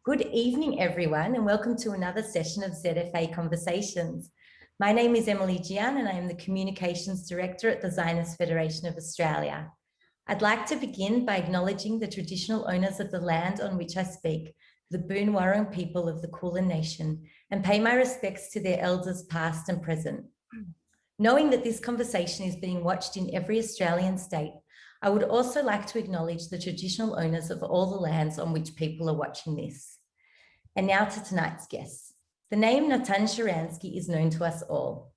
Good evening, everyone, and welcome to another session of ZFA Conversations. My name is Emily Gian, and I am the Communications Director at the Zionist Federation of Australia. I'd like to begin by acknowledging the traditional owners of the land on which I speak, the Boon Wurrung people of the Kulin Nation, and pay my respects to their elders past and present. Knowing that this conversation is being watched in every Australian state, I would also like to acknowledge the traditional owners of all the lands on which people are watching this. And now to tonight's guests. The name Natan Sharansky is known to us all.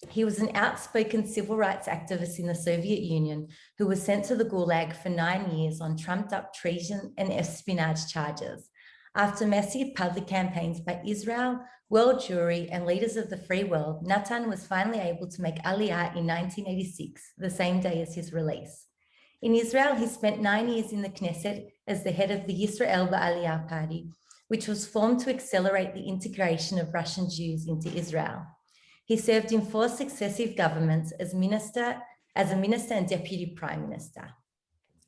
He was an outspoken civil rights activist in the Soviet Union who was sent to the Gulag for 9 years on trumped-up treason and espionage charges. After massive public campaigns by Israel, world Jewry, and leaders of the free world, Natan was finally able to make Aliyah in 1986, the same day as his release. In Israel, he spent 9 years in the Knesset as the head of the Yisrael Ba'aliyah party, which was formed to accelerate the integration of Russian Jews into Israel. He served in 4 successive governments as a minister and deputy prime minister.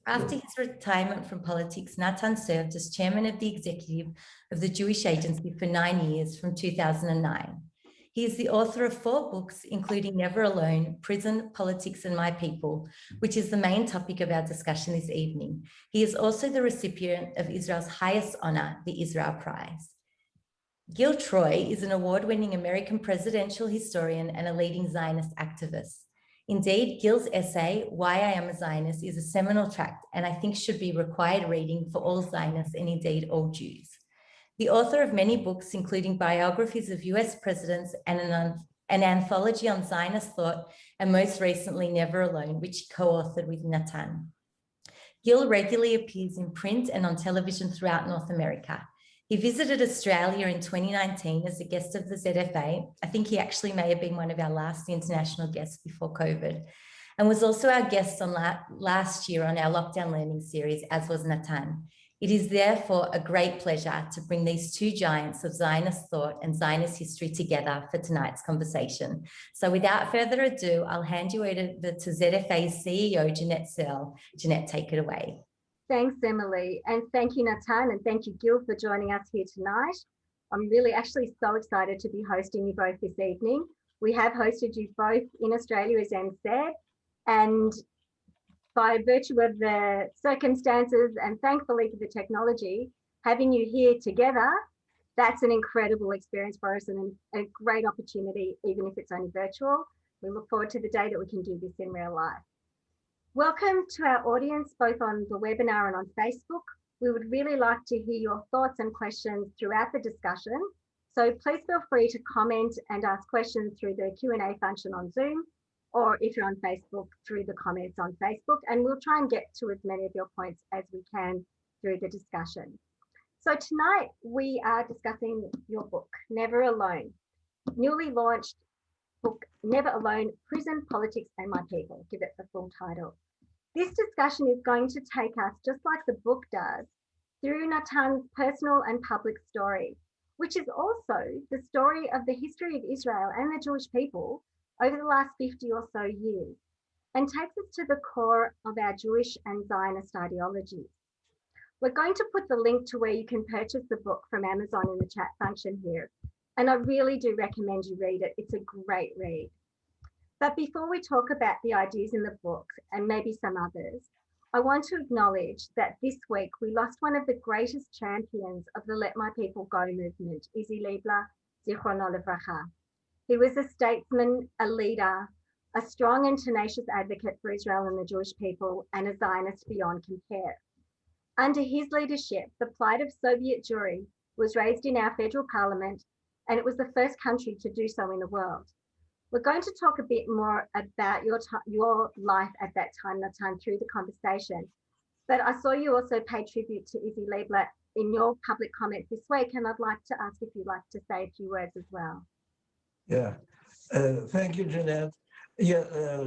After his retirement from politics, Natan served as chairman of the executive of the Jewish Agency for 9 years from 2009. He is the author of 4 books, including Never Alone, Prison, Politics and My People, which is the main topic of our discussion this evening. He is also the recipient of Israel's highest honor, the Israel Prize. Gil Troy is an award-winning American presidential historian and a leading Zionist activist. Indeed, Gil's essay, Why I Am a Zionist, is a seminal tract and I think should be required reading for all Zionists and indeed all Jews. The author of many books, including biographies of US presidents and an anthology on Zionist thought, and most recently, Never Alone, which he co-authored with Natan. Gil regularly appears in print and on television throughout North America. He visited Australia in 2019 as a guest of the ZFA. I think he actually may have been one of our last international guests before COVID, and was also our guest on last year on our Lockdown Learning series, as was Natan. It is therefore a great pleasure to bring these 2 giants of Zionist thought and Zionist history together for tonight's conversation. So without further ado, I'll hand you over to ZFA's CEO, Ginette Searle. Ginette, take it away. Thanks, Emily, and thank you, Natan, and thank you, Gil, for joining us here tonight. I'm really actually so excited to be hosting you both this evening. We have hosted you both in Australia, as Em said, and by virtue of the circumstances and thankfully for the technology, having you here together, that's an incredible experience for us and a great opportunity, even if it's only virtual. We look forward to the day that we can do this in real life. Welcome to our audience, both on the webinar and on Facebook. We would really like to hear your thoughts and questions throughout the discussion. So please feel free to comment and ask questions through the Q&A function on Zoom, or if you're on Facebook, through the comments on Facebook, and we'll try and get to as many of your points as we can through the discussion. So tonight we are discussing your book, Never Alone, newly launched book, Never Alone, Prison, Politics and My People, give it the full title. This discussion is going to take us, just like the book does, through Natan's personal and public story, which is also the story of the history of Israel and the Jewish people over the last 50 or so years, and takes us to the core of our Jewish and Zionist ideologies. We're going to put the link to where you can purchase the book from Amazon in the chat function here, and I really do recommend you read it. It's a great read. But before we talk about the ideas in the book and maybe some others, I want to acknowledge that this week we lost one of the greatest champions of the Let My People Go movement, Izzy Liebler, Zichrono Livracha. He was a statesman, a leader, a strong and tenacious advocate for Israel and the Jewish people, and a Zionist beyond compare. Under his leadership, the plight of Soviet Jewry was raised in our federal parliament, and it was the first country to do so in the world. We're going to talk a bit more about your life at that time, Natan, through the conversation. But I saw you also pay tribute to Izzy Liebler in your public comments this week, and I'd like to ask if you'd like to say a few words as well. Yeah, thank you, Ginette. Yeah,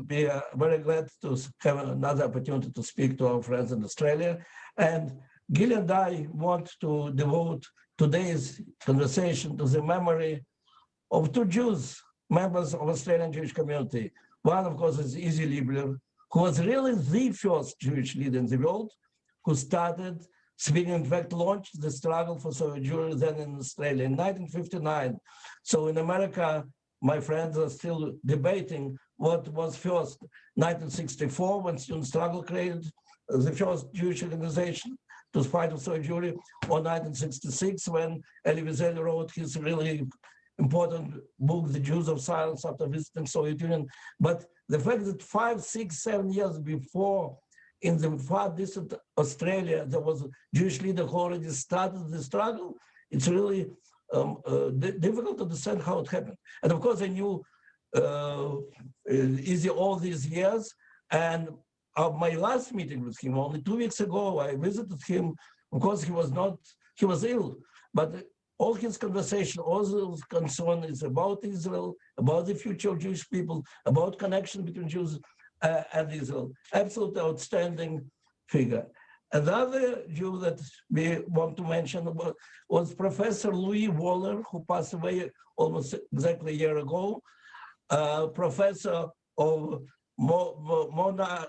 we are very glad to have another opportunity to speak to our friends in Australia. And Gil and I want to devote today's conversation to the memory of 2 Jews, members of Australian Jewish community. One, of course, is Izzy Liebler, who was really the first Jewish leader in the world, who started speaking, in fact, launched the struggle for Soviet Jewry then in Australia in 1959. So in America, my friends are still debating what was first, 1964, when Student Struggle created the first Jewish organization to fight for Soviet Jewry, or 1966, when Elie Wiesel wrote his really important book, The Jews of Silence, after visiting Soviet Union. But the fact that 5, 6, 7 years before, in the far distant Australia, there was a Jewish leader who already started the struggle, it's really difficult to understand how it happened. And of course, I knew Izzy all these years, and my last meeting with him, only 2 weeks ago, I visited him. Of course, he was ill, but all his conversation, all his concern is about Israel, about the future of Jewish people, about connection between Jews and Israel. Absolutely outstanding figure. Another Jew that we want to mention was Professor Louis Waller, who passed away almost exactly a year ago, professor of Mona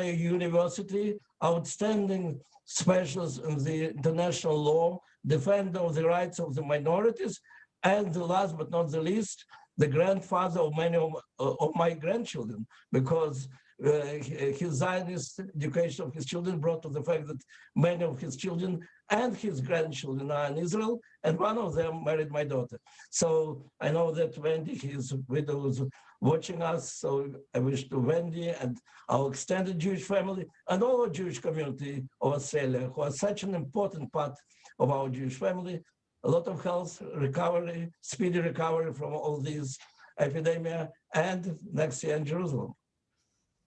University, outstanding specialist in the international law, defender of the rights of the minorities, and the last but not the least, the grandfather of many of my grandchildren, because his Zionist education of his children brought to the fact that many of his children and his grandchildren are in Israel, and one of them married my daughter. So I know that Wendy, his widow, is watching us, so I wish to Wendy and our extended Jewish family and all our Jewish community of Australia, who are such an important part of our Jewish family, a lot of health, recovery, speedy recovery from all these epidemia, and next year in Jerusalem.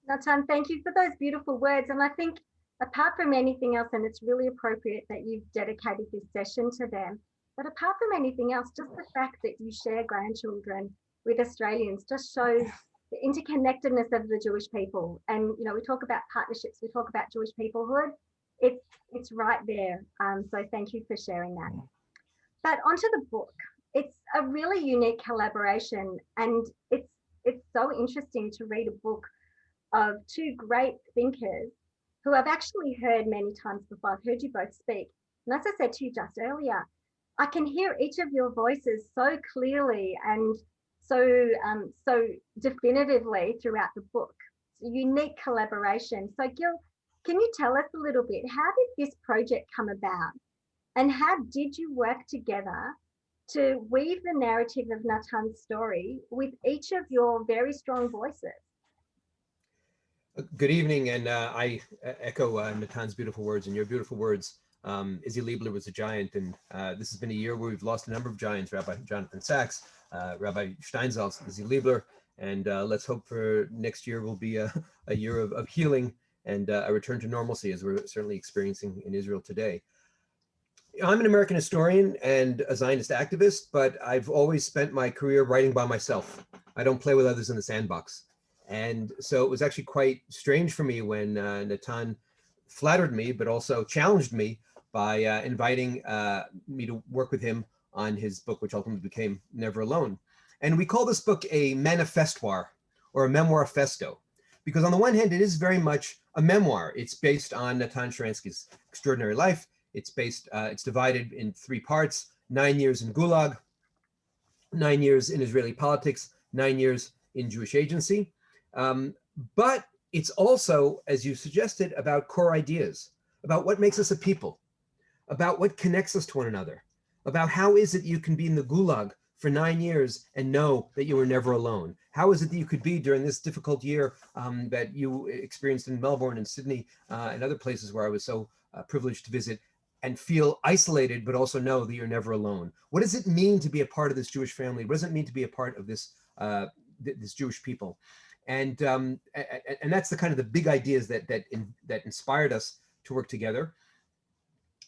Natan, thank you for those beautiful words. And I think apart from anything else, and it's really appropriate that you've dedicated this session to them, but apart from anything else, just the fact that you share grandchildren with Australians just shows the interconnectedness of the Jewish people. And, you know, we talk about partnerships, we talk about Jewish peoplehood. It's right there. So thank you for sharing that. But onto the book. It's a really unique collaboration, and it's so interesting to read a book of two great thinkers who I've actually heard many times before. I've heard you both speak. And as I said to you just earlier, I can hear each of your voices so clearly and so definitively throughout the book. It's a unique collaboration. So Gil, can you tell us a little bit, how did this project come about? And how did you work together to weave the narrative of Natan's story with each of your very strong voices? Good evening, and I echo Natan's beautiful words and your beautiful words. Izzy Liebler was a giant, and this has been a year where we've lost a number of giants, Rabbi Jonathan Sachs, Rabbi Steinsaltz, Izzy Liebler, and let's hope for next year will be a year of healing and a return to normalcy, as we're certainly experiencing in Israel today. I'm an American historian and a Zionist activist, but I've always spent my career writing by myself. I don't play with others in the sandbox. And so it was actually quite strange for me when Natan flattered me, but also challenged me by inviting me to work with him on his book, which ultimately became Never Alone. And we call this book a manifestoir, or a memoir festo, because on the one hand, it is very much a memoir. It's based on Natan Sharansky's extraordinary life. It's divided in 3 parts: 9 years in Gulag, 9 years in Israeli politics, 9 years in Jewish agency. But it's also, as you suggested, about core ideas, about what makes us a people, about what connects us to one another, about how is it you can be in the Gulag for 9 years and know that you were never alone? How is it that you could be during this difficult year that you experienced in Melbourne and Sydney and other places where I was so privileged to visit, and feel isolated, but also know that you're never alone? What does it mean to be a part of this Jewish family? What does it mean to be a part of this this Jewish people? And that's the kind of the big ideas that inspired us to work together.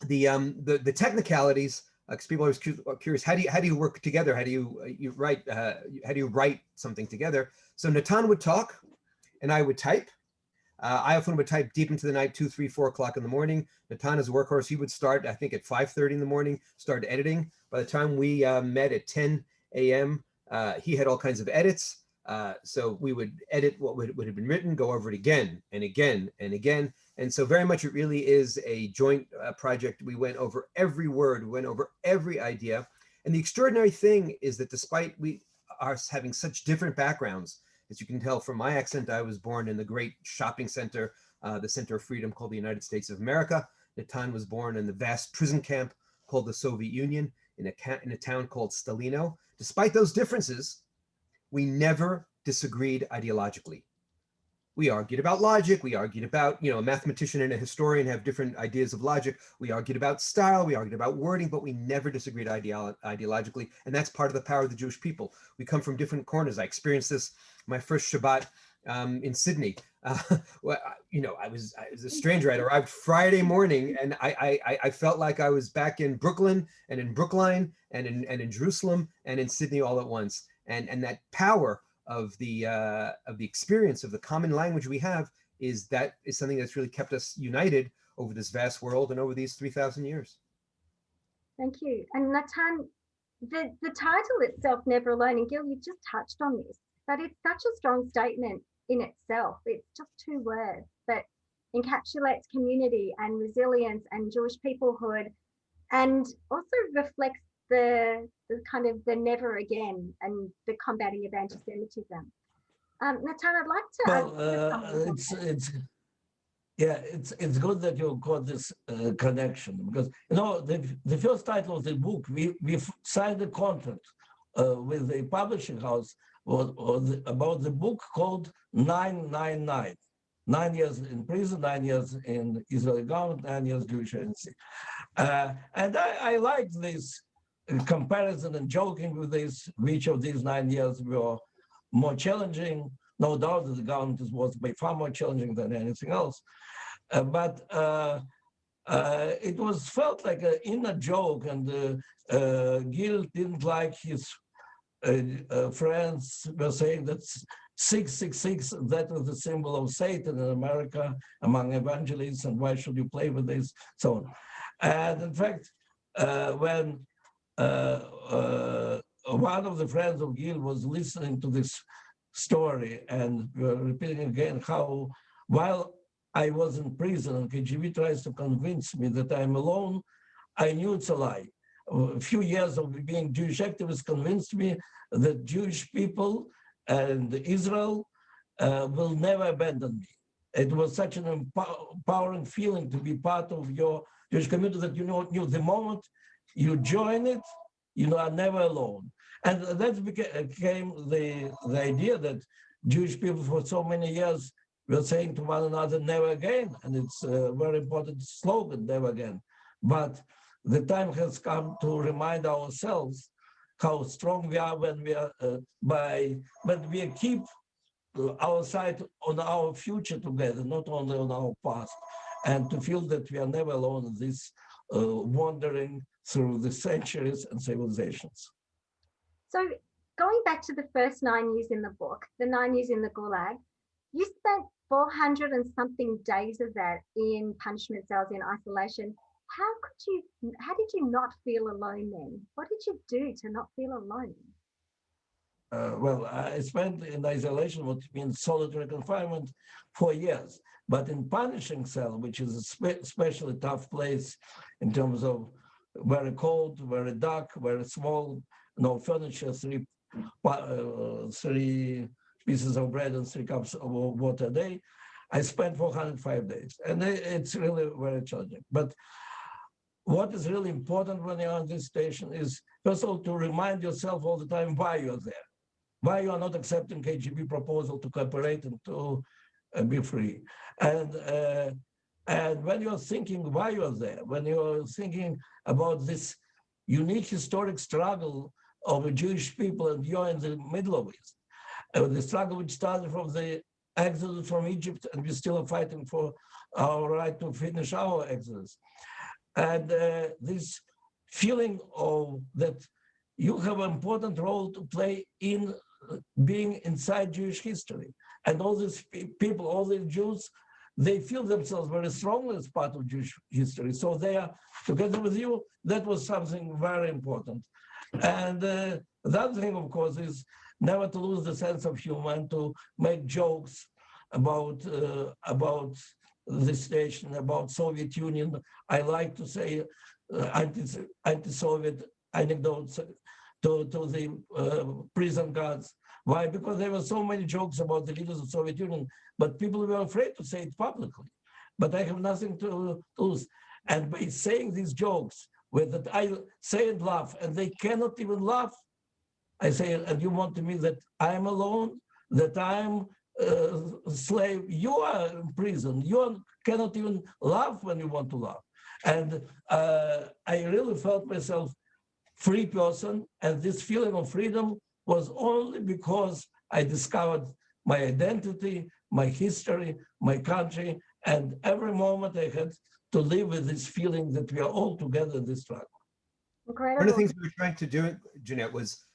The technicalities, because people are always curious, how do you work together? How do you write something together? So Natan would talk, and I would type. I often would type deep into the night, 2, 3, 4 o'clock in the morning. Natan is a workhorse. He would start, I think, at 5:30 in the morning, start editing. By the time we met at 10 a.m., he had all kinds of edits. So we would edit what would have been written, go over it again and again and again. And so very much it really is a joint project. We went over every word, we went over every idea. And the extraordinary thing is that despite us having such different backgrounds, as you can tell from my accent, I was born in the great shopping center, the center of freedom called the United States of America. Natan was born in the vast prison camp called the Soviet Union in a town called Stalino. Despite those differences, we never disagreed ideologically. We argued about logic. We argued about, a mathematician and a historian have different ideas of logic. We argued about style. We argued about wording, but we never disagreed ideologically. And that's part of the power of the Jewish people. We come from different corners. I experienced this my first Shabbat in Sydney. Well, I was a stranger. I arrived Friday morning, and I felt like I was back in Brooklyn and in Brookline and in Jerusalem and in Sydney all at once. And that power of the experience of the common language we have is something that's really kept us united over this vast world and over these 3,000 years. Thank you. And Natan, the title itself, Never Alone, and Gil, you just touched on this, but it's such a strong statement in itself. It's just 2 words that encapsulates community and resilience and Jewish peoplehood, and also reflects the kind of the never again and the combating of anti-Semitism. Natan, I'd like to. It's good that you got this connection, because the first title of the book, we signed a contract with the publishing house about the book called 999. 9 years in prison, 9 years in Israeli government, 9 years Jewish agency. And I like this comparison and joking with this, which of these 9 years were more challenging. No doubt that the government was by far more challenging than anything else. But it was felt like an inner joke, and Gil didn't like his friends were saying that 666, that was the symbol of Satan in America among evangelists, and why should you play with this, so on. And in fact, when one of the friends of Gil was listening to this story and repeating again how, while I was in prison and KGB tries to convince me that I'm alone, I knew it's a lie. A few years of being Jewish activists convinced me that Jewish people and Israel will never abandon me. It was such an empowering feeling to be part of your Jewish community that knew the moment you join it, you are never alone. And that became the idea that Jewish people for so many years were saying to one another, never again. And it's a very important slogan, never again. But the time has come to remind ourselves how strong we are when we are when we keep our sight on our future together, not only on our past, and to feel that we are never alone in this wandering through the centuries and civilizations. So going back to the first 9 years in the book, the 9 years in the Gulag, you spent 400 and something days of that in punishment cells in isolation. How did you not feel alone then? What did you do to not feel alone? Well, I spent in isolation, what means solitary confinement, 4 years. But in punishing cell, which is a especially tough place in terms of very cold, very dark, very small, no furniture, 3 pieces of bread and 3 cups of water a day, I spent 405 days. And it's really very challenging. But what is really important when you're on this station is, first of all, to remind yourself all the time why you're there, why you are not accepting KGB proposal to cooperate and to be free. And when you're thinking why you're there, when you're thinking about this unique historic struggle of the Jewish people, and you're in the middle of it, the struggle which started from the exodus from Egypt, and we still are fighting for our right to finish our exodus. And this feeling of that you have an important role to play in being inside Jewish history. And all these people, all the Jews, they feel themselves very strongly as part of Jewish history. So they are together with you. That was something very important. And the other thing, of course, is never to lose the sense of humor and to make jokes about the situation about Soviet Union. I like to say anti-Soviet anecdotes to the prison guards. Why? Because there were so many jokes about the leaders of the Soviet Union, but people were afraid to say it publicly. But I have nothing to lose. And by saying these jokes, where that I say and laugh, and they cannot even laugh, I say, and you want to me that I'm alone, that I'm a slave. You are in prison. You cannot even laugh when you want to laugh. And I really felt myself free person, and this feeling of freedom was only because I discovered my identity, my history, my country, and every moment I had to live with this feeling that we are all together in this struggle. Incredible. One of the things we were trying to do, Ginette, was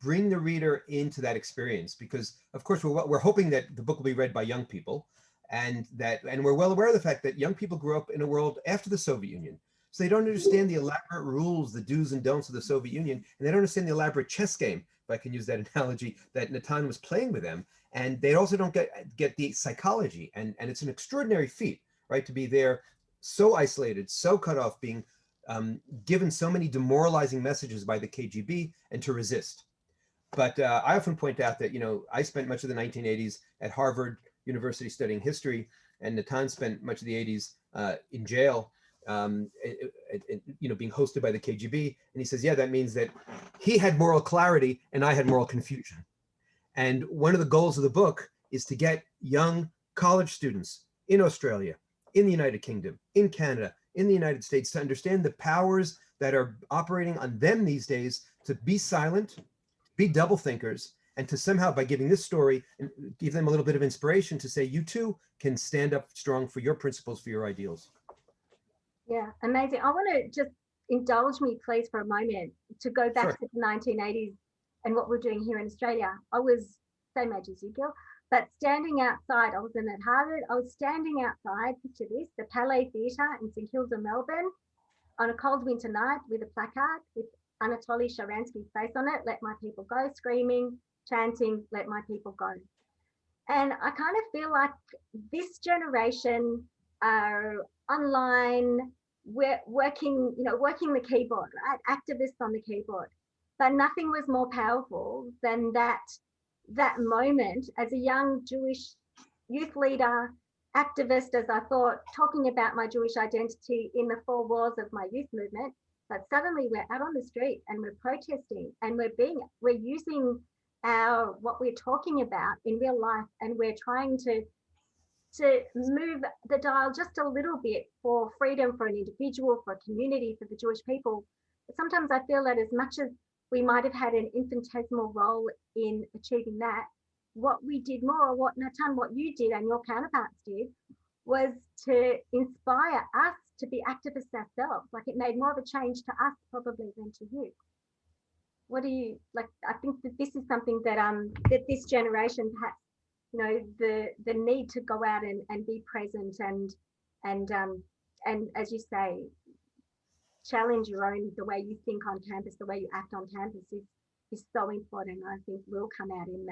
bring the reader into that experience, because of course we're hoping that the book will be read by young people, and we're well aware of the fact that young people grew up in a world after the Soviet Union. So they don't understand the elaborate rules, the do's and don'ts of the Soviet Union, and they don't understand the elaborate chess game, if I can use that analogy, that Natan was playing with them. And they also don't get the psychology. And it's an extraordinary feat, right, to be there so isolated, so cut off, being given so many demoralizing messages by the KGB, and to resist. But I often point out that, I spent much of the 1980s at Harvard University studying history, and Natan spent much of the 80s in jail, being hosted by the KGB. And he says, yeah, that means that he had moral clarity and I had moral confusion. And one of the goals of the book is to get young college students in Australia, in the United Kingdom, in Canada, in the United States, to understand the powers that are operating on them these days, to be silent, be double thinkers, and to somehow, by giving this story, and give them a little bit of inspiration to say, you too can stand up strong for your principles, for your ideals. Yeah, amazing. I want to just indulge me, please, for a moment, to go back to the 1980s and what we're doing here in Australia. I was same age as you, Gil, but standing outside, I was in at Harvard, I was standing outside, picture this, the Palais Theatre in St Kilda, Melbourne, on a cold winter night with a placard with Natan Sharansky's face on it, "Let my people go," screaming, chanting, "Let my people go." And I kind of feel like this generation are online, we're working the keyboard, right? Activists on the keyboard. But nothing was more powerful than that moment as a young Jewish youth leader, activist, as I thought, talking about my Jewish identity in the four walls of my youth movement. But suddenly we're out on the street and we're protesting, and we're using what we're talking about in real life, and we're trying to move the dial just a little bit for freedom, for an individual, for a community, for the Jewish people. But sometimes I feel that as much as we might have had an infinitesimal role in achieving that, what we did more, what Natan, what you did and your counterparts did, was to inspire us to be activists ourselves. Like, it made more of a change to us probably than to you. What do you like? I think that this is something that that this generation, perhaps, the need to go out and be present and as you say, challenge the way you think on campus, the way you act on campus is so important. I think will come out in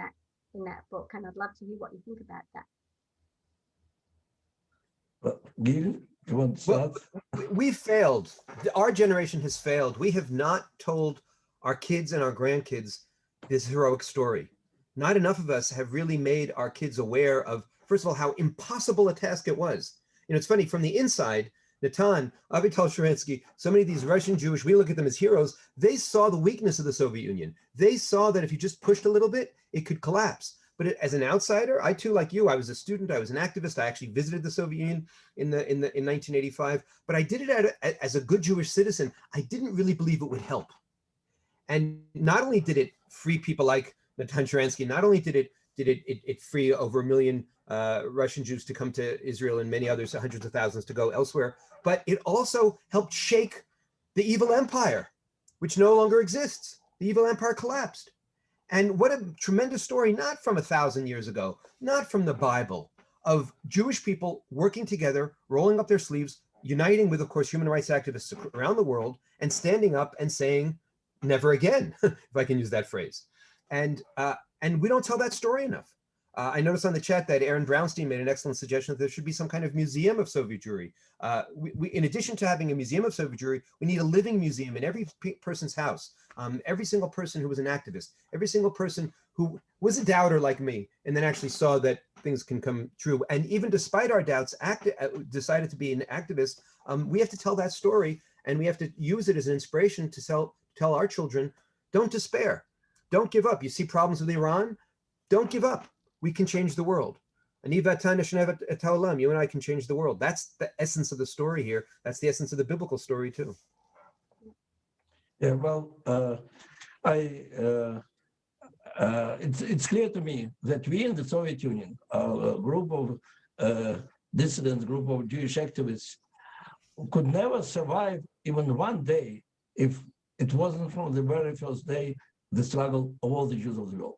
that book, and I'd love to hear what you think about that. Well, Gil, you want to start? Well, we failed. Our generation has failed. We have not told our kids and our grandkids this heroic story. Not enough of us have really made our kids aware of, first of all, how impossible a task it was. It's funny, from the inside, Natan, Untitled Sharansky, so many of these Russian Jewish, we look at them as heroes. They saw the weakness of the Soviet Union. They saw that if you just pushed a little bit, it could collapse. But as an outsider, I too, like you, I was a student, I was an activist. I actually visited the Soviet Union in 1985, but I did it as a good Jewish citizen. I didn't really believe it would help. And not only did it free people like Natan Sharansky, not only did it free over 1 million Russian Jews to come to Israel, and many others, hundreds of thousands to go elsewhere, but it also helped shake the evil empire, which no longer exists. The evil empire collapsed. And what a tremendous story, not from 1,000 years ago, not from the Bible, of Jewish people working together, rolling up their sleeves, uniting with, of course, human rights activists around the world, and standing up and saying, never again, if I can use that phrase. And we don't tell that story enough. I noticed on the chat that Aaron Brownstein made an excellent suggestion that there should be some kind of museum of Soviet Jewry. In addition to having a museum of Soviet Jewry, we need a living museum in every person's house. Every single person who was an activist, every single person who was a doubter like me, and then actually saw that things can come true. And even despite our doubts, decided to be an activist. We have to tell that story, and we have to use it as an inspiration to tell our children, don't despair, don't give up. You see problems with Iran, don't give up. We can change the world. You and I can change the world. That's the essence of the story here. That's the essence of the biblical story too. Yeah, well, it's clear to me that we in the Soviet Union, a group of dissidents, group of Jewish activists, could never survive even one day if it wasn't from the very first day the struggle of all the Jews of the world.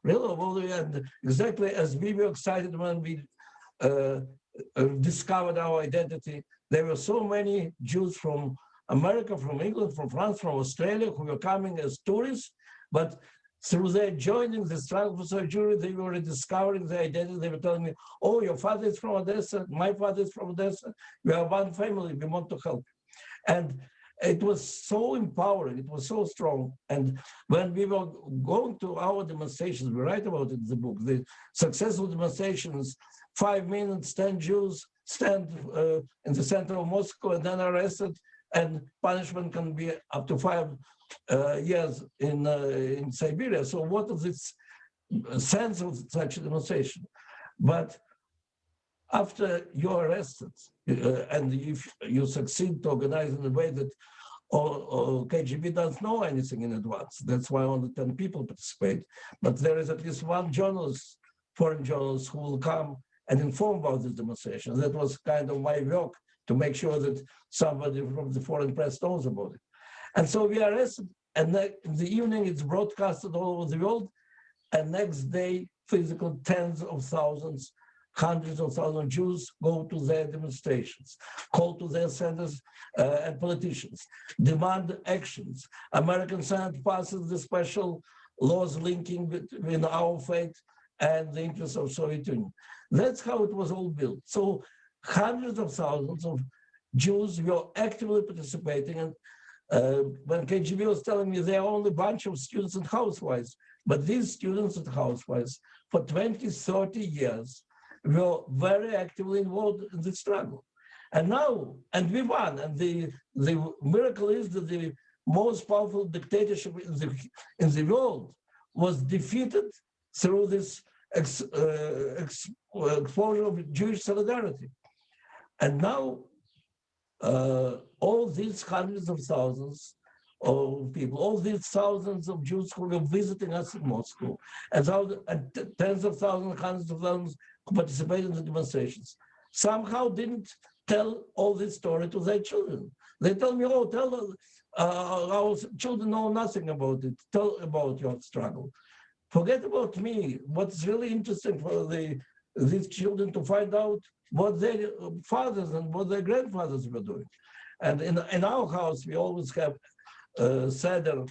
Really, and exactly as we were excited when we discovered our identity, there were so many Jews from America, from England, from France, from Australia who were coming as tourists, but through their joining the struggle for Soviet Jewry, they were rediscovering their identity. They were telling me, oh, your father is from Odessa, my father is from Odessa, we are one family, we want to help. And it was so empowering, it was so strong. And when we were going to our demonstrations, we write about it in the book, the successful demonstrations, 5 minutes, 10 Jews stand in the center of Moscow and then arrested, and punishment can be up to 5 years in Siberia. So what is this sense of such a demonstration? But after you're arrested, and if you succeed to organize in a way that KGB doesn't know anything in advance, that's why only 10 people participate, but there is at least one journalist, foreign journalist, who will come and inform about this demonstration. That was kind of my work, to make sure that somebody from the foreign press knows about it. And so we are arrested, and in the evening it's broadcasted all over the world, and next day, physical tens of thousands, hundreds of thousands of Jews go to their demonstrations, call to their senators and politicians, demand actions. American Senate passes the special laws linking between our fate and the interests of Soviet Union. That's how it was all built. So hundreds of thousands of Jews were actively participating. And when KGB was telling me there are only a bunch of students and housewives, but these students and housewives for 20, 30 years were very actively involved in the struggle. And now, and we won. And the miracle is that the most powerful dictatorship in the world was defeated through this exposure of Jewish solidarity. And now, all these hundreds of thousands of people, all these thousands of Jews who were visiting us in Moscow, and tens of thousands, hundreds of thousands who participated in the demonstrations, somehow didn't tell all this story to their children. They tell me, oh, our children know nothing about it. Tell about your struggle. Forget about me. What's really interesting for these children to find out what their fathers and what their grandfathers were doing. And in our house, we always have Seder,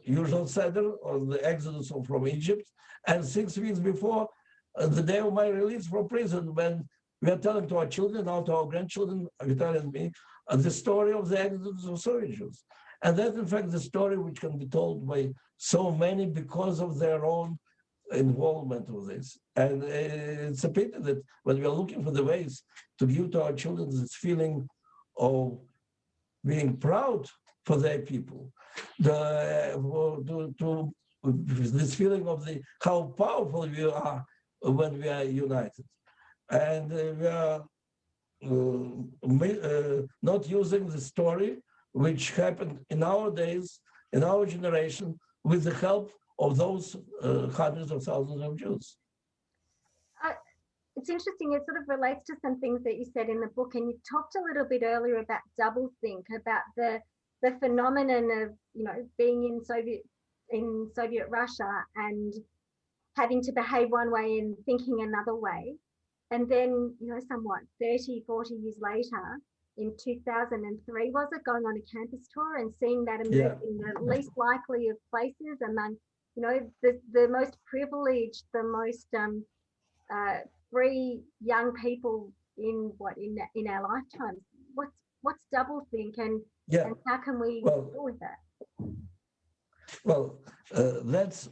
usual Seder on the exodus from Egypt. And 6 weeks before the day of my release from prison, when we are telling to our children, now to our grandchildren, Vitaly and me, the story of the exodus of Soviet Jews. And that's in fact the story which can be told by so many because of their own involvement with this. And it's a pity that when we are looking for the ways to give to our children this feeling of being proud for their people, this feeling of how powerful we are when we are united. And we are not using the story which happened in our days, in our generation, with the help of those hundreds of thousands of Jews. It's interesting, it sort of relates to some things that you said in the book, and you talked a little bit earlier about doublethink, about the phenomenon of, you know, being in Soviet Russia and having to behave one way and thinking another way. And then, you know, somewhat 30, 40 years later, in 2003, was it, going on a campus tour and seeing that emerge in the least likely of places among you know, the most privileged, the most free young people in our lifetimes. What's doublethink, and how can we deal with that? Well, this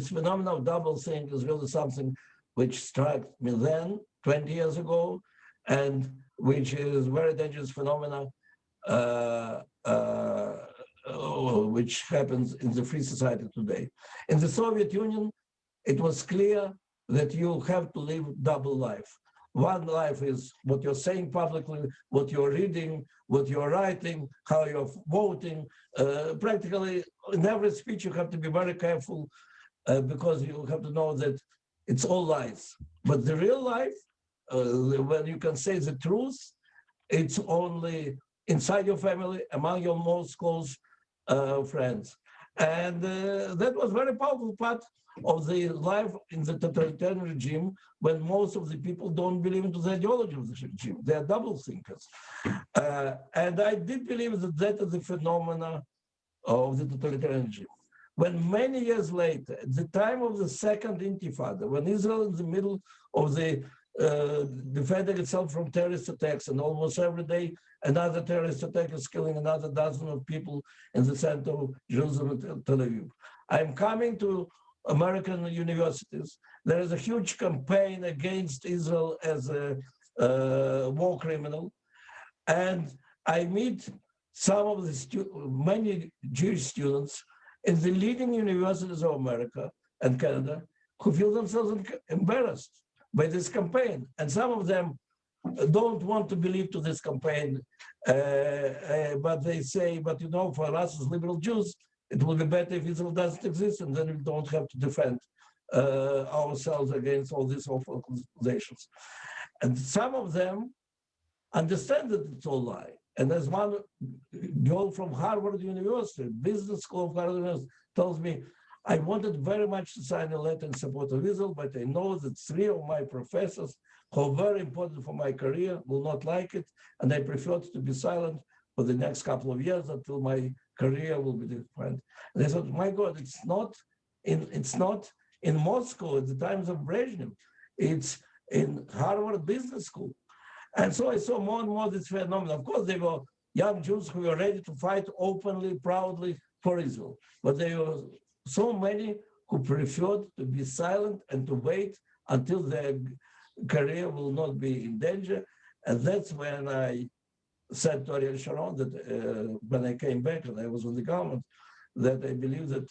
phenomenon of doublethink is really something which struck me then, 20 years ago, and which is very dangerous phenomena which happens in the free society today. In the Soviet Union, it was clear that you have to live double life. One life is what you're saying publicly, what you're reading, what you're writing, how you're voting. Practically, in every speech, you have to be very careful because you have to know that it's all lies. But the real life, when you can say the truth, it's only inside your family, among your most close friends. And that was very powerful part of the life in the totalitarian regime, when most of the people don't believe into the ideology of the regime. They are double thinkers. And I did believe that that is the phenomena of the totalitarian regime. When many years later, at the time of the second Intifada, when Israel in the middle of the defending itself from terrorist attacks, and almost every day another terrorist attack is killing another dozen of people in the center of Jerusalem and Tel Aviv. I'm coming to American universities. There is a huge campaign against Israel as a war criminal. And I meet some of the many Jewish students in the leading universities of America and Canada who feel themselves embarrassed by this campaign. And some of them don't want to believe to this campaign, but they say, but you know, for us as liberal Jews, it will be better if Israel doesn't exist, and then we don't have to defend ourselves against all these awful accusations. And some of them understand that it's all lie. And as one girl from Harvard University, business school of Harvard University, tells me, I wanted very much to sign a letter in support of Israel, but I know that 3 of my professors who are very important for my career will not like it, and I prefer to be silent for the next couple of years until my career will be defined. And I thought, my God, it's not in Moscow at the times of Brezhnev, it's in Harvard Business School. And so I saw more and more this phenomenon. Of course, there were young Jews who were ready to fight openly, proudly for Israel, but there were so many who preferred to be silent and to wait until their career will not be in danger. And that's when I said to Ariel Sharon that when I came back and I was in the government, that I believe that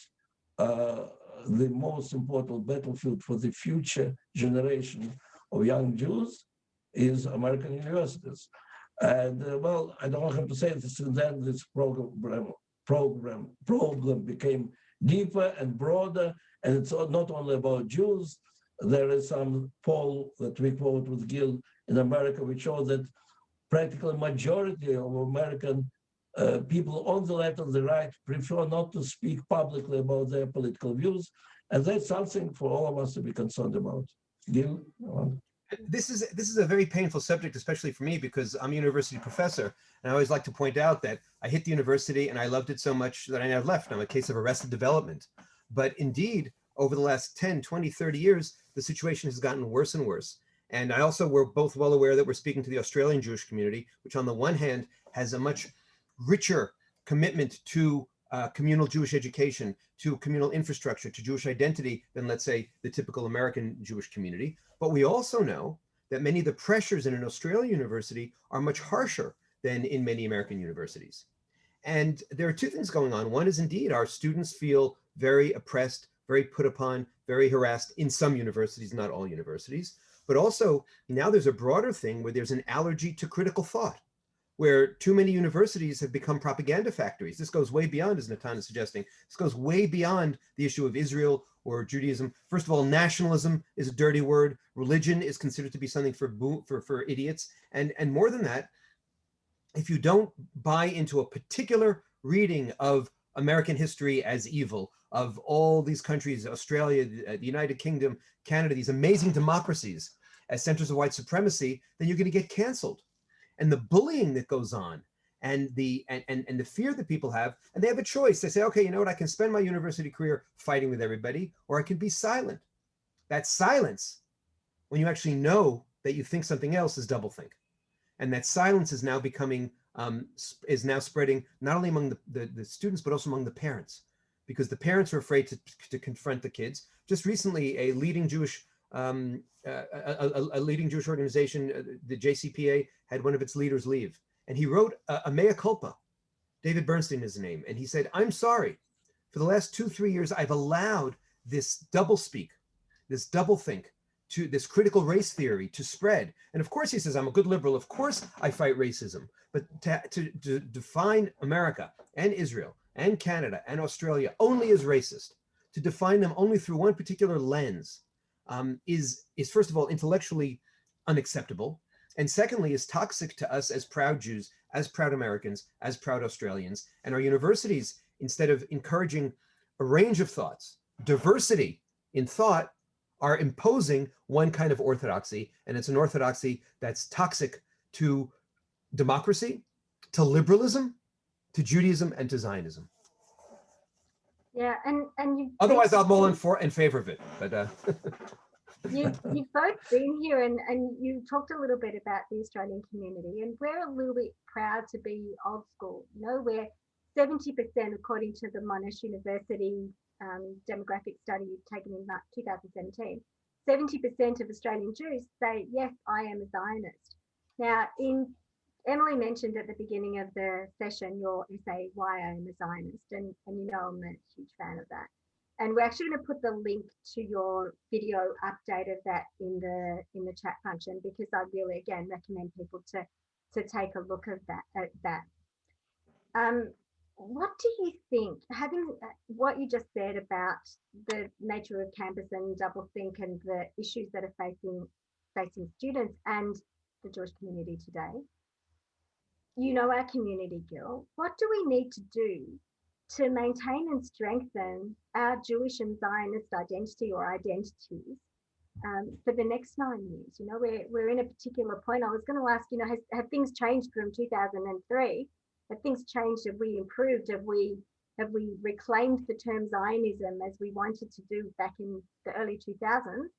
the most important battlefield for the future generation of young Jews is American universities. And well, I don't have to say this, and then this problem became deeper and broader, and it's not only about Jews. There is some poll that we quote with Gil in America, which shows that practically majority of American people on the left and the right prefer not to speak publicly about their political views, and that's something for all of us to be concerned about. Gil? This is a very painful subject, especially for me, because I'm a university professor, and I always like to point out that I hit the university and I loved it so much that I never left. I'm a case of arrested development. But indeed, over the last 10, 20, 30 years, the situation has gotten worse and worse. And I also, we're both well aware that we're speaking to the Australian Jewish community, which on the one hand has a much richer commitment to communal Jewish education, to communal infrastructure, to Jewish identity than, let's say, the typical American Jewish community. But we also know that many of the pressures in an Australian university are much harsher than in many American universities. And there are two things going on. One is indeed our students feel very oppressed, very put upon, very harassed in some universities, not all universities. But also now there's a broader thing where there's an allergy to critical thought, where too many universities have become propaganda factories. This goes way beyond, as Natan is suggesting, this goes way beyond the issue of Israel or Judaism. First of all, nationalism is a dirty word. Religion is considered to be something for idiots. And more than that, if you don't buy into a particular reading of American history as evil, of all these countries, Australia, the United Kingdom, Canada, these amazing democracies as centers of white supremacy, then you're going to get canceled. And the bullying that goes on and the fear that people have, and they have a choice. They say, okay, you know what, I can spend my university career fighting with everybody, or I can be silent. That silence, when you actually know that you think something else, is doublethink. And that silence is now becoming, is now spreading not only among the students, but also among the parents, because the parents are afraid to confront the kids. Just recently, a leading Jewish organization, the JCPA, had one of its leaders leave. And he wrote a mea culpa. David Bernstein is his name. And he said, I'm sorry. For the last 2-3 years, I've allowed this doublespeak, this doublethink, to this critical race theory to spread. And of course, he says, I'm a good liberal. Of course, I fight racism. But to define America and Israel and Canada and Australia only as racist, to define them only through one particular lens, is first of all, intellectually unacceptable. And secondly, is toxic to us as proud Jews, as proud Americans, as proud Australians. And our universities, instead of encouraging a range of thoughts, diversity in thought, are imposing one kind of orthodoxy. And it's an orthodoxy that's toxic to democracy, to liberalism, to Judaism, and to Zionism. Yeah, and you. Otherwise, I'm all in favor of it. But you've both been here, and you talked a little bit about the Australian community, and we're a little bit proud to be old school. You know, we're 70%, according to the Monash University demographic study taken in 2017. 70% of Australian Jews say, yes, I am a Zionist. Now, Emily mentioned at the beginning of the session your essay, Why I Am a Zionist, and you know I'm a huge fan of that. And we're actually going to put the link to your video update of that in the chat function, because I really, again, recommend people to take a look at that. What do you think, having what you just said about the nature of campus and doublethink and the issues that are facing students and the Jewish community today? You know our community, Gil. What do we need to do to maintain and strengthen our Jewish and Zionist identity or identities for the next 9 years? You know, we're in a particular point. I was going to ask, you know, have things changed from 2003? Have things changed? Have we improved? Have we reclaimed the term Zionism as we wanted to do back in the early 2000s?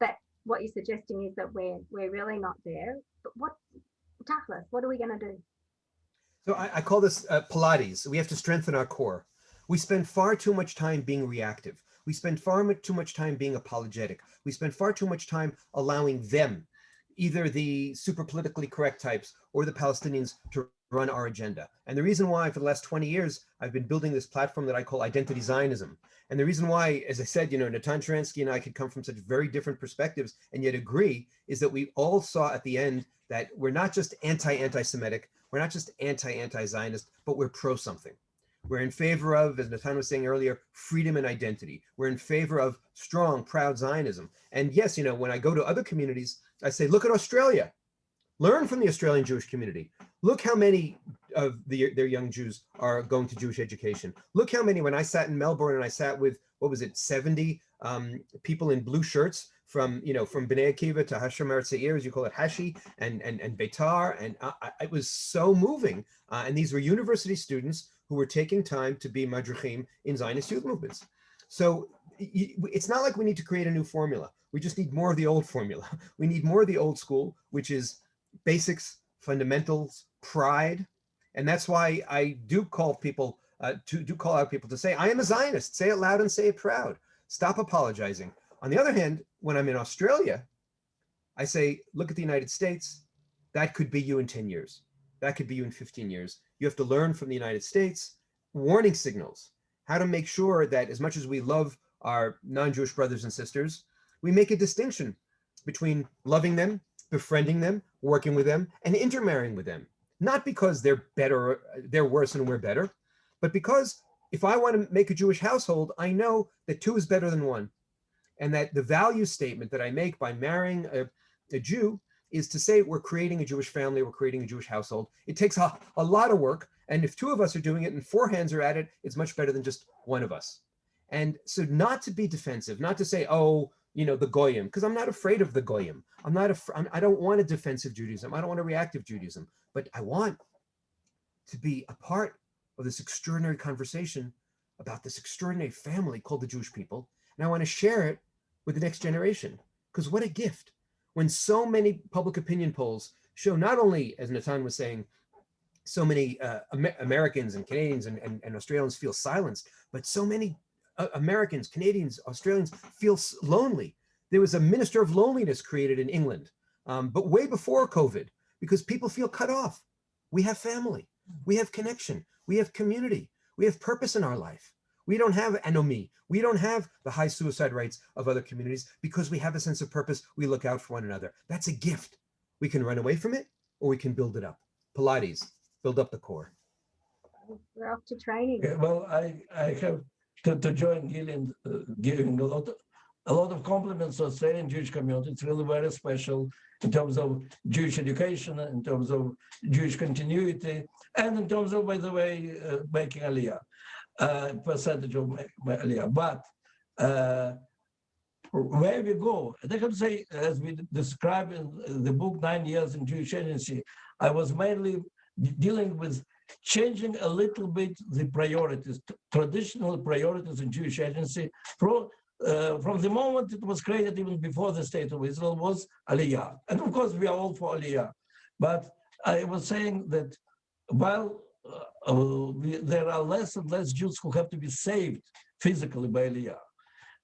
But what you're suggesting is that we're really not there. But what are we going to do? So I call this Pilates. We have to strengthen our core. We spend far too much time being reactive. We spend far too much time being apologetic. We spend far too much time allowing them, either the super politically correct types or the Palestinians, to run our agenda. And the reason why for the last 20 years, I've been building this platform that I call Identity Zionism. And the reason why, as I said, you know, Natan Sharansky and I could come from such very different perspectives and yet agree, is that we all saw at the end that we're not just anti-Semitic, we're not just anti-Zionist, but we're pro-something. We're in favor of, as Natan was saying earlier, freedom and identity. We're in favor of strong, proud Zionism. And yes, you know, when I go to other communities, I say, look at Australia. Learn from the Australian Jewish community. Look how many of their young Jews are going to Jewish education. Look how many, when I sat in Melbourne and I sat with, 70 people in blue shirts from Bnei Akiva to Hashem Eretz Seir, as you call it, Hashi, and Beitar, and it was so moving. And these were university students who were taking time to be madrichim in Zionist youth movements. So it's not like we need to create a new formula. We just need more of the old formula. We need more of the old school, which is basics, fundamentals, pride. And that's why I do call people call out people to say, I am a Zionist. Say it loud and say it proud. Stop apologizing. On the other hand, when I'm in Australia, I say, look at the United States. That could be you in 10 years. That could be you in 15 years. You have to learn from the United States, warning signals, how to make sure that as much as we love our non-Jewish brothers and sisters, we make a distinction between loving them, befriending them, working with them, and intermarrying with them. Not because they're better, they're worse and we're better, but because if I want to make a Jewish household, I know that 2 is better than 1. And that the value statement that I make by marrying a Jew is to say we're creating a Jewish family, we're creating a Jewish household. It takes a lot of work. And if 2 of us are doing it and 4 hands are at it, it's much better than just 1 of us. And so not to be defensive, not to say, oh, you know, the Goyim, because I'm not afraid of the Goyim. I don't want a defensive Judaism. I don't want a reactive Judaism, but I want to be a part of this extraordinary conversation about this extraordinary family called the Jewish people. And I want to share it with the next generation, because what a gift. When so many public opinion polls show not only, as Natan was saying, so many Americans and Canadians and Australians feel silenced, but so many Americans, Canadians, Australians feel lonely. There was a minister of loneliness created in England, but way before COVID, because people feel cut off. We have family, we have connection, we have community, we have purpose in our life. We don't have anomie. We don't have the high suicide rates of other communities because we have a sense of purpose. We look out for one another. That's a gift. We can run away from it or we can build it up. Pilates, build up the core. We're off to training. Yeah, well, I have to join Gil in giving a lot of compliments to Australian Jewish community. It's really very special in terms of Jewish education, in terms of Jewish continuity, and in terms of, by the way, making Aliyah. Percentage of Aliyah. But where we go, I have to say, as we describe in the book 9 Years in Jewish Agency, I was mainly dealing with changing a little bit the priorities, traditional priorities in Jewish Agency. From the moment it was created, even before the State of Israel, was Aliyah. And of course, we are all for Aliyah. But I was saying that while there are less and less Jews who have to be saved physically by Aliyah.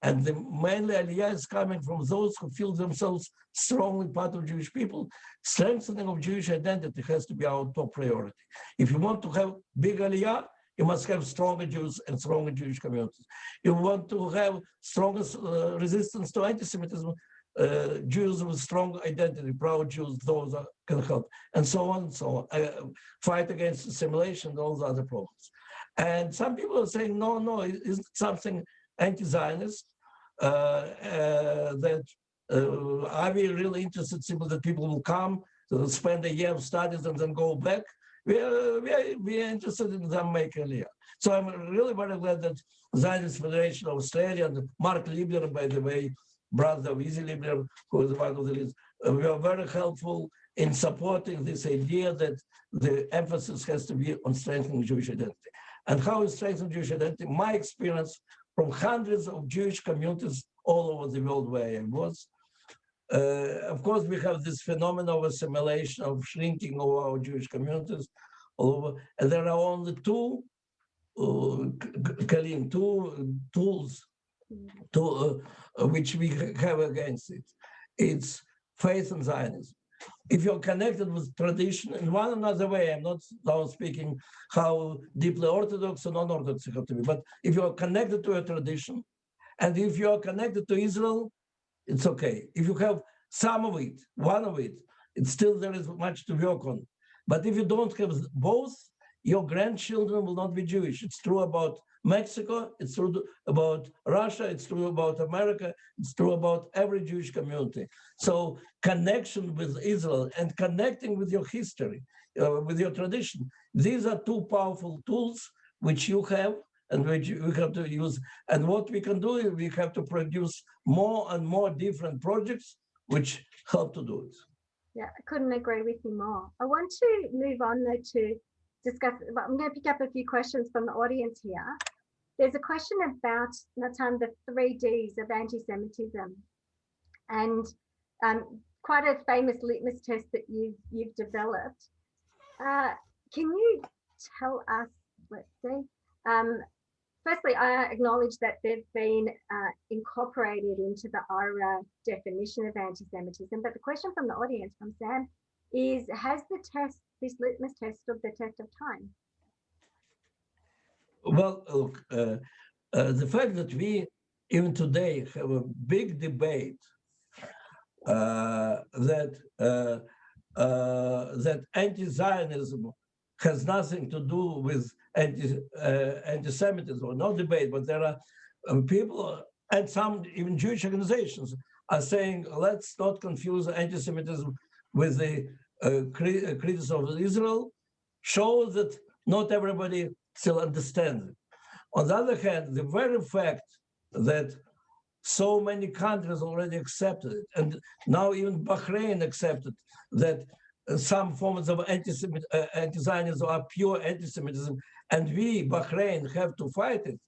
And mainly Aliyah is coming from those who feel themselves strongly part of Jewish people. Strengthening of Jewish identity has to be our top priority. If you want to have big Aliyah, you must have stronger Jews and stronger Jewish communities. You want to have strongest resistance to anti-Semitism, Jews with strong identity, proud Jews, those can help, and so on and so on. Fight against assimilation, all the other problems. And some people are saying, no, isn't something anti-Zionist? That are we really interested simply that people will come, spend a year of studies and then go back? We are interested in them making Aliyah. So I'm really very glad that Zionist Federation of Australia and Mark Liebler, by the way, brother of Izzy Liebler, who is one of the leaders, we are very helpful in supporting this idea that the emphasis has to be on strengthening Jewish identity. And how is strengthening Jewish identity? My experience from hundreds of Jewish communities all over the world where I was. Of course, we have this phenomenon of assimilation, of shrinking of our Jewish communities all over. And there are only two tools which we have against it. It's faith and Zionism. If you're connected with tradition in one another way, I'm not now speaking how deeply Orthodox or non-Orthodox you have to be, but if you're connected to a tradition, and if you're connected to Israel, it's okay. If you have some of it, one of it, it's still there is much to work on. But if you don't have both, your grandchildren will not be Jewish. It's true about Mexico, it's true about Russia, it's true about America, it's true about every Jewish community. So connection with Israel and connecting with your history, with your tradition, these are two powerful tools which you have and which we have to use. And what we can do is we have to produce more and more different projects which help to do it. Yeah, I couldn't agree with you more. I want to move on though to discuss, but I'm going to pick up a few questions from the audience here. There's a question about, Natan, the 3 Ds of anti-Semitism, and quite a famous litmus test that you've developed. Can you tell us, let's see, firstly, I acknowledge that they've been incorporated into the IRA definition of anti-Semitism, but the question from the audience, from Sam, is has the test, this litmus test, stood the test of time? Well, look, the fact that we even today have a big debate that anti-Zionism has nothing to do with anti-Semitism, or no debate, but there are people and some even Jewish organizations are saying, let's not confuse anti-Semitism with the criticism of Israel, shows that not everybody still understands it. On the other hand, the very fact that so many countries already accepted it, and now even Bahrain accepted that some forms of anti-Zionism or pure anti-Semitism, and we, Bahrain, have to fight it,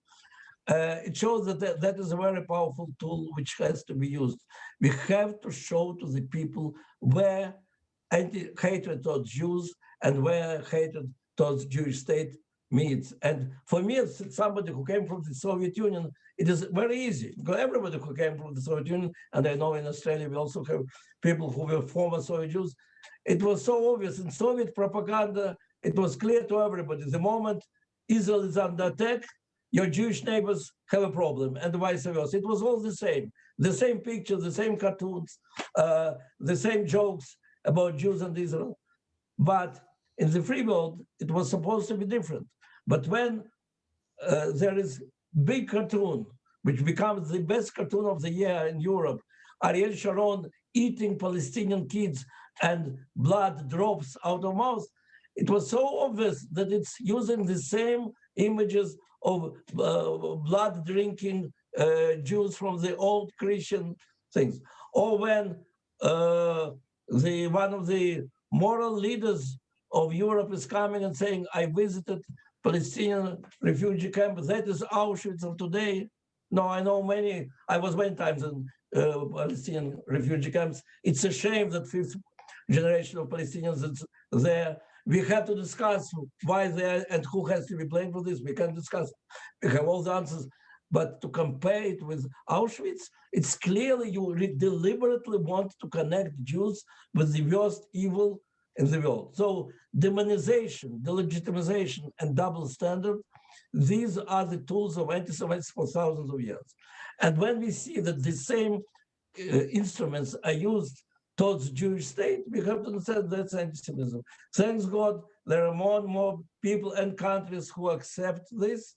it shows that that is a very powerful tool which has to be used. We have to show to the people where hatred towards Jews and where hatred towards Jewish state meets. And for me, as somebody who came from the Soviet Union, it is very easy, because everybody who came from the Soviet Union, and I know in Australia we also have people who were former Soviet Jews, it was so obvious in Soviet propaganda, it was clear to everybody, the moment Israel is under attack, your Jewish neighbors have a problem, and vice versa. It was all the same pictures, the same cartoons, the same jokes about Jews and Israel. But in the free world, it was supposed to be different. But when there is big cartoon, which becomes the best cartoon of the year in Europe, Ariel Sharon eating Palestinian kids and blood drops out of mouth, it was so obvious that it's using the same images of blood drinking Jews from the old Christian things. Or when one of the moral leaders of Europe is coming and saying, I visited Palestinian refugee camp, that is Auschwitz of today. No, I know many, I was many times in Palestinian refugee camps. It's a shame that fifth generation of Palestinians is there. We have to discuss why they're and who has to be blamed for this. We can discuss, we have all the answers, but to compare it with Auschwitz, it's clearly you deliberately want to connect Jews with the worst evil in the world. So demonization, delegitimization, and double standard, these are the tools of anti-Semitism for thousands of years. And when we see that the same instruments are used towards Jewish state, we have to understand that's anti-Semitism. Thanks God, there are more and more people and countries who accept this.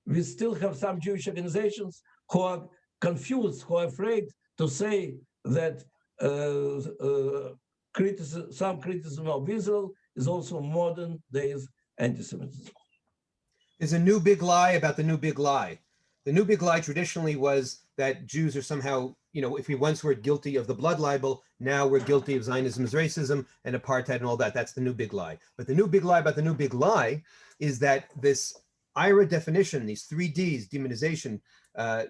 We still have some Jewish organizations who are confused, who are afraid to say that some criticism of Israel is also modern days anti-Semitism. There's a new big lie about the new big lie. The new big lie traditionally was that Jews are somehow, if we once were guilty of the blood libel, now we're guilty of Zionism's racism and apartheid and all that. That's the new big lie. But the new big lie about the new big lie is that this IRA definition, these 3 Ds, demonization,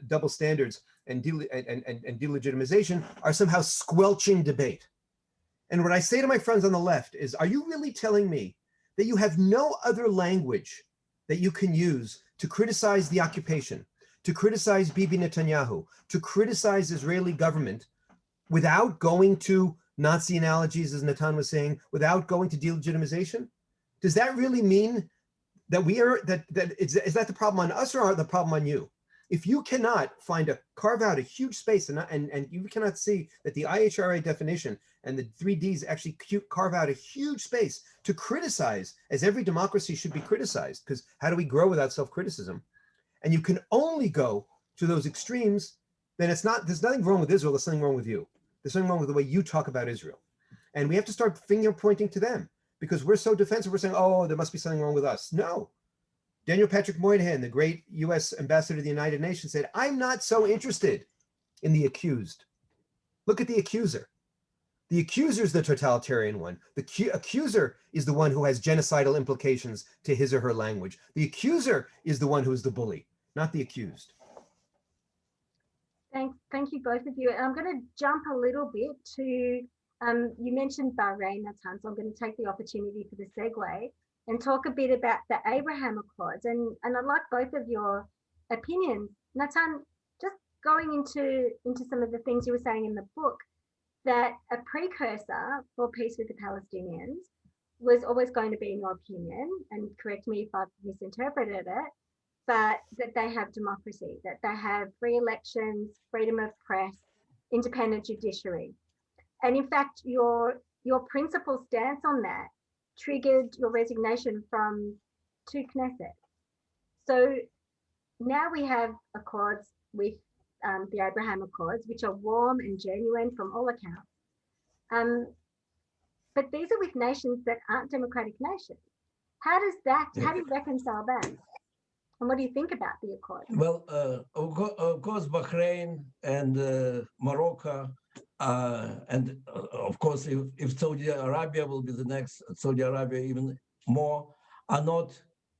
double standards, and delegitimization, are somehow squelching debate. And what I say to my friends on the left is, are you really telling me that you have no other language that you can use to criticize the occupation, to criticize Bibi Netanyahu, to criticize Israeli government without going to Nazi analogies, as Natan was saying, without going to delegitimization? Does that really mean that is that the problem on us or the problem on you? If you cannot carve out a huge space and you cannot see that the IHRA definition and the 3 Ds actually carve out a huge space to criticize, as every democracy should be criticized, because how do we grow without self-criticism? And you can only go to those extremes, then there's nothing wrong with Israel, there's something wrong with you. There's something wrong with the way you talk about Israel. And we have to start finger pointing to them, because we're so defensive, we're saying, oh, there must be something wrong with us. No. Daniel Patrick Moynihan, the great US ambassador to the United Nations, said, I'm not so interested in the accused. Look at the accuser. The accuser is the totalitarian one. The accuser is the one who has genocidal implications to his or her language. The accuser is the one who is the bully, not the accused. Thank you, both of you. And I'm going to jump a little bit to, you mentioned Bahrain, Natan, so I'm going to take the opportunity for the segue and talk a bit about the Abraham Accords. And I'd like both of your opinions. Natan, just going into some of the things you were saying in the book, that a precursor for peace with the Palestinians was always going to be, in your opinion, and correct me if I've misinterpreted it, but that they have democracy, that they have free elections, freedom of press, independent judiciary. And in fact, your principal stance on that triggered your resignation from 2 Knesset. So now we have accords with the Abraham Accords, which are warm and genuine from all accounts. But these are with nations that aren't democratic nations. How do you reconcile that? And what do you think about the accord? Well, of course, Bahrain and Morocco of course, if Saudi Arabia will be the next, Saudi Arabia even more, are not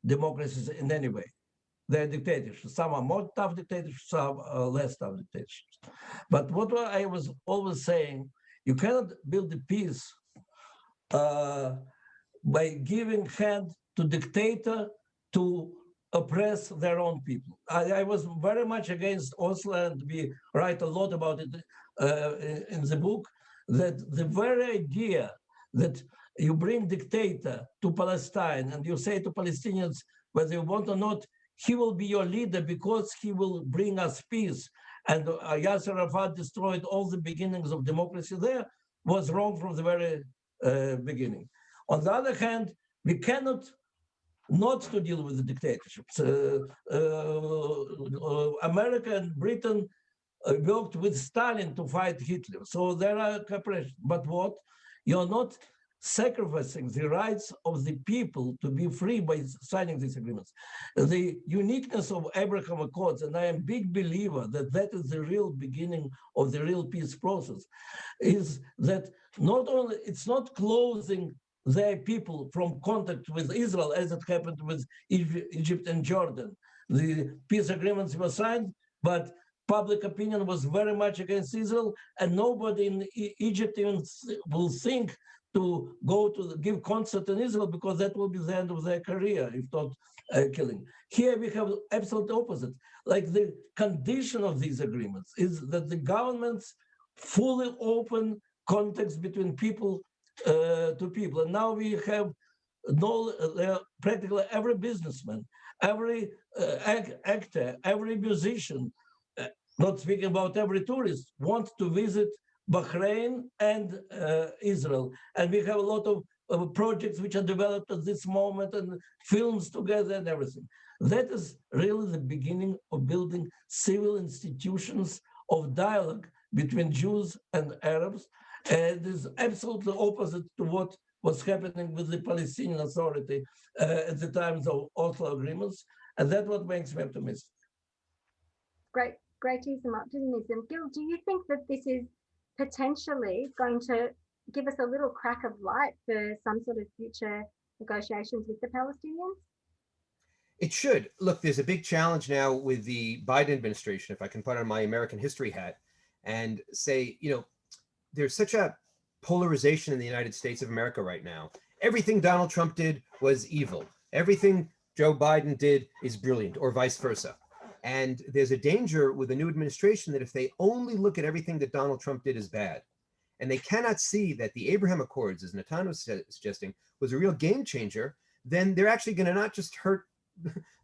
democracies in any way. They're dictatorships. Some are more tough dictatorships, some are less tough dictatorships. But what I was always saying, you cannot build a peace by giving hand to dictator to oppress their own people. I was very much against Oslo, and we write a lot about it in the book, that the very idea that you bring dictator to Palestine and you say to Palestinians, whether you want or not, he will be your leader because he will bring us peace. And Yasser Arafat destroyed all the beginnings of democracy there, was wrong from the very beginning. On the other hand, we cannot not to deal with the dictatorships. America and Britain worked with Stalin to fight Hitler. So there are cooperation. But what? You're not sacrificing the rights of the people to be free by signing these agreements. The uniqueness of Abraham Accords, and I am a big believer that that is the real beginning of the real peace process, is that not only, it's not closing their people from contact with Israel as it happened with Egypt and Jordan. The peace agreements were signed, but public opinion was very much against Israel, and nobody in Egypt even will think to go to give concert in Israel, because that will be the end of their career, if not killing. Here we have absolute opposite. Like the condition of these agreements is that the governments fully open contacts between people to people. And now we have practically every businessman, every actor, every musician, not speaking about every tourist, wants to visit Bahrain and Israel. And we have a lot of projects which are developed at this moment, and films together and everything. That is really the beginning of building civil institutions of dialogue between Jews and Arabs. And it is absolutely opposite to what was happening with the Palestinian Authority at the times of Oslo agreements. And that's what makes me optimistic. Great to hear some optimism. Gil, do you think that this is potentially going to give us a little crack of light for some sort of future negotiations with the Palestinians? It should. Look, there's a big challenge now with the Biden administration, if I can put on my American history hat and say, you know, there's such a polarization in the United States of America right now. Everything Donald Trump did was evil. Everything Joe Biden did is brilliant, or vice versa. And there's a danger with the new administration that if they only look at everything that Donald Trump did as bad, and they cannot see that the Abraham Accords, as Natan was suggesting, was a real game changer, then they're actually going to not just hurt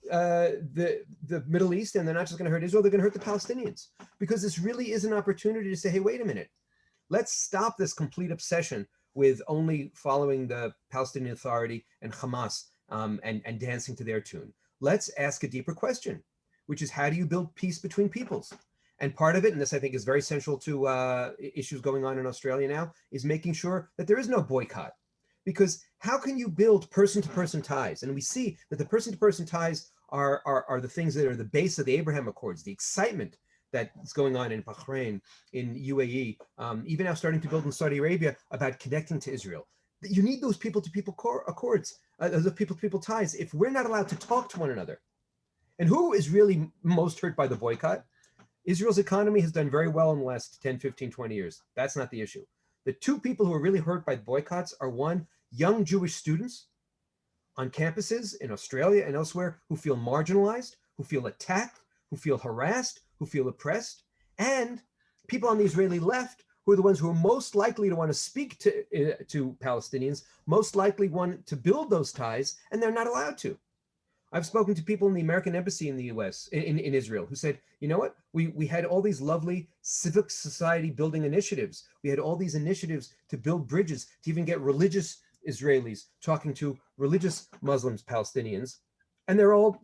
the Middle East, and they're not just going to hurt Israel, they're going to hurt the Palestinians. Because this really is an opportunity to say, hey, wait a minute, let's stop this complete obsession with only following the Palestinian Authority and Hamas and dancing to their tune. Let's ask a deeper question, which is, how do you build peace between peoples? And part of it, and this I think is very central to issues going on in Australia now, is making sure that there is no boycott. Because how can you build person-to-person ties? And we see that the person-to-person ties are the things that are the base of the Abraham Accords, the excitement that's going on in Bahrain, in UAE, even now starting to build in Saudi Arabia about connecting to Israel. You need those people-to-people accords, those people-to-people ties, if we're not allowed to talk to one another. And who is really most hurt by the boycott? Israel's economy has done very well in the last 10, 15, 20 years. That's not the issue. The two people who are really hurt by boycotts are, one, young Jewish students on campuses in Australia and elsewhere who feel marginalized, who feel attacked, who feel harassed, who feel oppressed, and people on the Israeli left who are the ones who are most likely to want to speak to Palestinians, most likely want to build those ties, and they're not allowed to. I've spoken to people in the American embassy in the US, in Israel, who said, you know what, we had all these lovely civic society building initiatives. We had all these initiatives to build bridges, to even get religious Israelis talking to religious Muslims, Palestinians, and they're all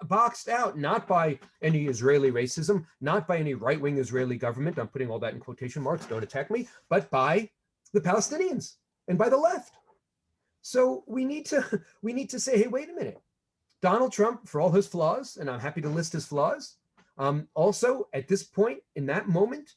boxed out, not by any Israeli racism, not by any right-wing Israeli government, I'm putting all that in quotation marks, don't attack me, but by the Palestinians and by the left. So we need to say, hey, wait a minute. Donald Trump, for all his flaws, and I'm happy to list his flaws, also at this point, in that moment,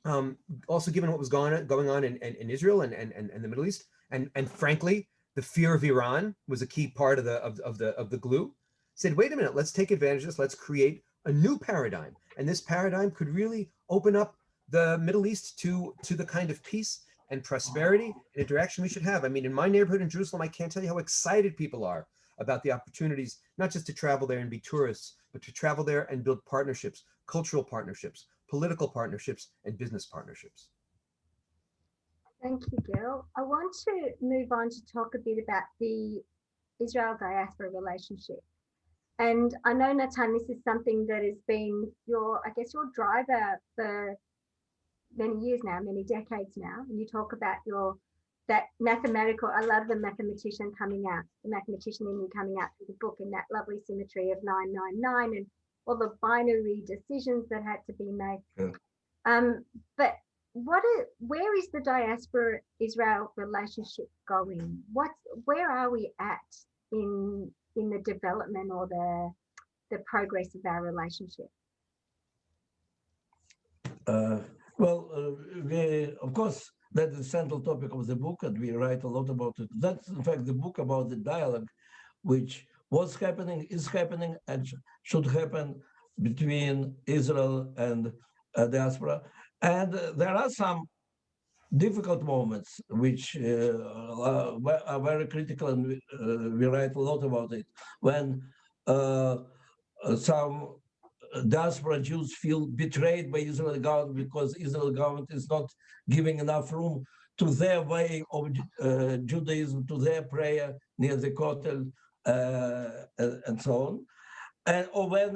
Also given what was going on in Israel and the Middle East, and frankly, the fear of Iran was a key part of the glue. Said, wait a minute, let's take advantage of this. Let's create a new paradigm, and this paradigm could really open up the Middle East to the kind of peace and prosperity and interaction we should have. I mean, in my neighborhood in Jerusalem, I can't tell you how excited people are about the opportunities, not just to travel there and be tourists, but to travel there and build partnerships, cultural partnerships, political partnerships, and business partnerships. Thank you, Gil. I want to move on to talk a bit about the Israel-diaspora relationship. And I know, Natan, this is something that has been your driver for many years now, many decades now. And you talk about that mathematical, I love the mathematician in you coming out through the book in that lovely symmetry of 999 and all the binary decisions that had to be made. Yeah. But where is the diaspora-Israel relationship going? Where are we at in the development or the progress of our relationship? Of course, that's the central topic of the book, and we write a lot about it. That's, in fact, the book about the dialogue, which was happening, is happening, and should happen between Israel and diaspora. And there are some difficult moments which are very critical, and we write a lot about it. When some diaspora Jews feel betrayed by Israeli government because Israeli government is not giving enough room to their way of Judaism, to their prayer near the Kotel, and so on. Or when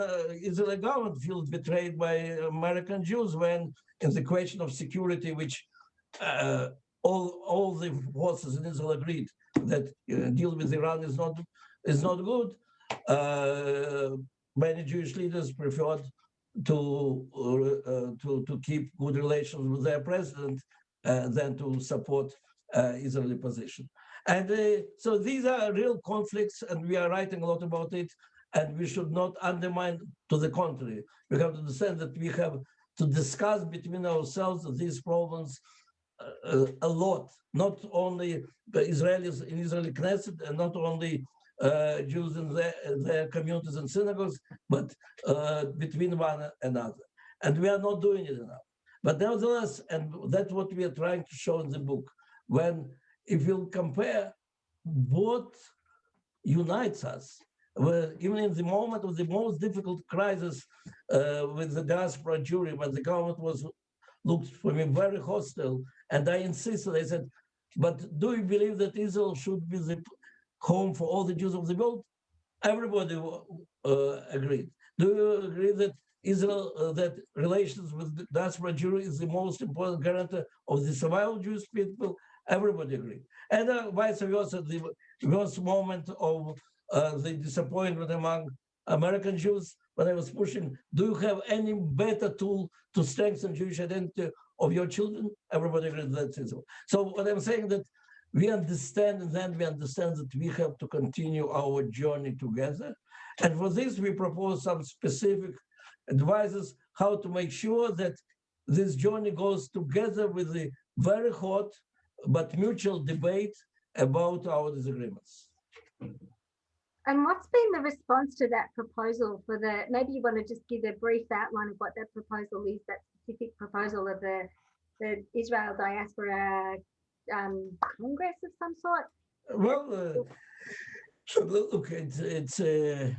Israeli government feels betrayed by American Jews, when in the question of security, which all the forces in Israel agreed that deal with Iran is not good. Many Jewish leaders preferred to keep good relations with their president than to support Israeli position. And so these are real conflicts, and we are writing a lot about it, and we should not undermine, to the contrary. We have to understand that we have to discuss between ourselves these problems a lot, not only the Israelis in Israeli Knesset, and not only Jews in their communities and synagogues, but between one another. And we are not doing it enough. But nevertheless, and that's what we are trying to show in the book, if you compare what unites us, even in the moment of the most difficult crisis with the diaspora Jewry, when the government looked for me very hostile, and I insisted, I said, but do you believe that Israel should be the home for all the Jews of the world? Everybody agreed. Do you agree that Israel, that relations with the diaspora Jewry is the most important guarantor of the survival of Jewish people? Everybody agreed. And vice versa, the worst moment of the disappointment among American Jews, when I was pushing, do you have any better tool to strengthen Jewish identity of your children? Everybody agreed that's Israel. So what I'm saying that we understand, and then we understand that we have to continue our journey together. And for this, we propose some specific advices how to make sure that this journey goes together with the very hot but mutual debate about our disagreements. And what's been the response to that proposal maybe you want to just give a brief outline of what that proposal is, that specific proposal of the Israel Diaspora Congress of some sort? Well, look, it's a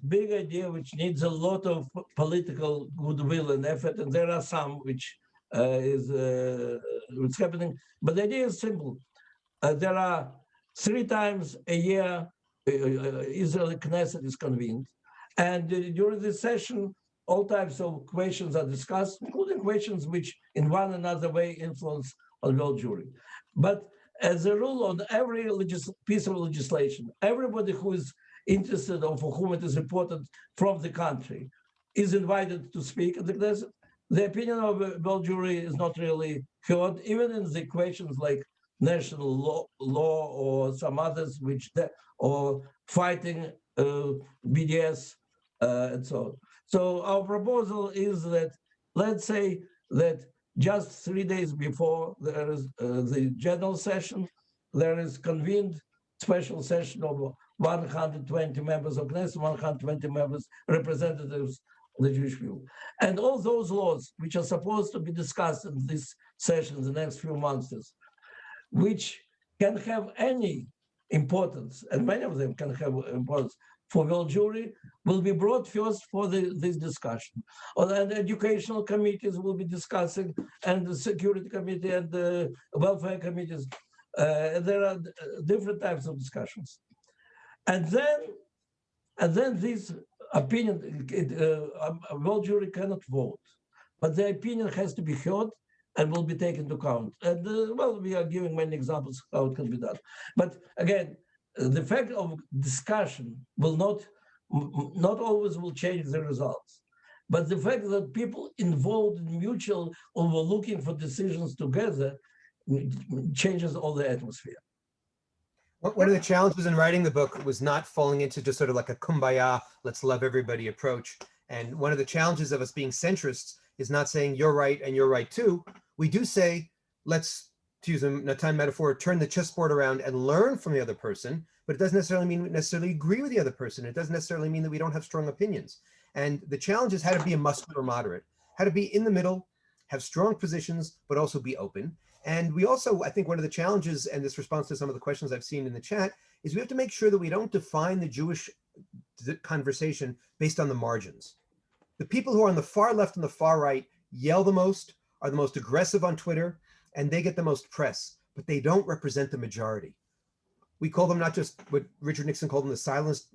big idea which needs a lot of political goodwill and effort, and there are some which is what's happening. But the idea is simple. There are 3 times a year Israeli Knesset is convened, and during this session, all types of questions are discussed, including questions which, in one another way, influence on world Jewry. But as a rule, on every piece of legislation, everybody who is interested or for whom it is important from the country is invited to speak at the Knesset. The opinion of world Jewry is not really heard, even in the questions like national law or some others, or fighting BDS and so on. So our proposal is that, let's say that just 3 days before there is the general session, there is convened special session of 120 members of Knesset, 120 members, representatives of the Jewish people. And all those laws which are supposed to be discussed in this session in the next few months, which can have any importance, and many of them can have importance for world Jewry, will be brought first for this discussion. And educational committees will be discussing, and the security committee and the welfare committees. There are different types of discussions. And then this opinion, world Jewry cannot vote, but the opinion has to be heard and will be taken into account. And well, we are giving many examples how it can be done. But again, the fact of discussion will not always will change the results. But the fact that people involved in mutual overlooking for decisions together changes all the atmosphere. One of the challenges in writing the book was not falling into just sort of like a kumbaya, let's love everybody approach. And one of the challenges of us being centrists is not saying you're right and you're right too. We do say, let's, to use a Natan metaphor, turn the chessboard around and learn from the other person, but it doesn't necessarily mean we necessarily agree with the other person. It doesn't necessarily mean that we don't have strong opinions. And the challenge is how to be a muscular moderate, how to be in the middle, have strong positions, but also be open. And we also, I think one of the challenges, and this response to some of the questions I've seen in the chat, is we have to make sure that we don't define the Jewish conversation based on the margins. The people who are on the far left and the far right yell the most, are the most aggressive on Twitter, and they get the most press, but they don't represent the majority. We call them not just what Richard Nixon called them the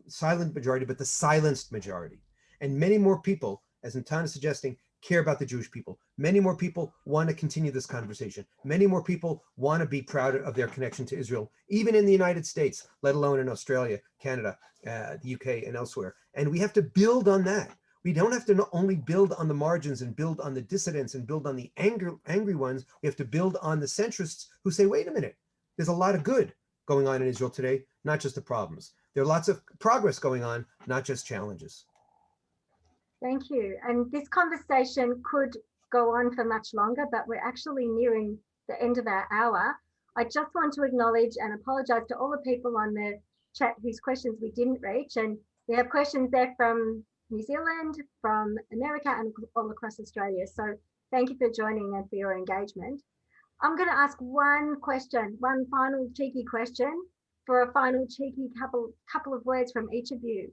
silent majority, but the silenced majority. And many more people, as Natan is suggesting, care about the Jewish people. Many more people want to continue this conversation. Many more people want to be proud of their connection to Israel, even in the United States, let alone in Australia, Canada, the UK, and elsewhere. And we have to build on that. We don't have to not only build on the margins and build on the dissidents and build on the angry ones. We have to build on the centrists who say, wait a minute, there's a lot of good going on in Israel today, not just the problems. There are lots of progress going on, not just challenges. Thank you. And this conversation could go on for much longer, but we're actually nearing the end of our hour. I just want to acknowledge and apologize to all the people on the chat whose questions we didn't reach. And we have questions there from New Zealand, from America, and all across Australia. So thank you for joining and for your engagement. I'm going to ask one question, one final cheeky question for a final cheeky couple of words from each of you.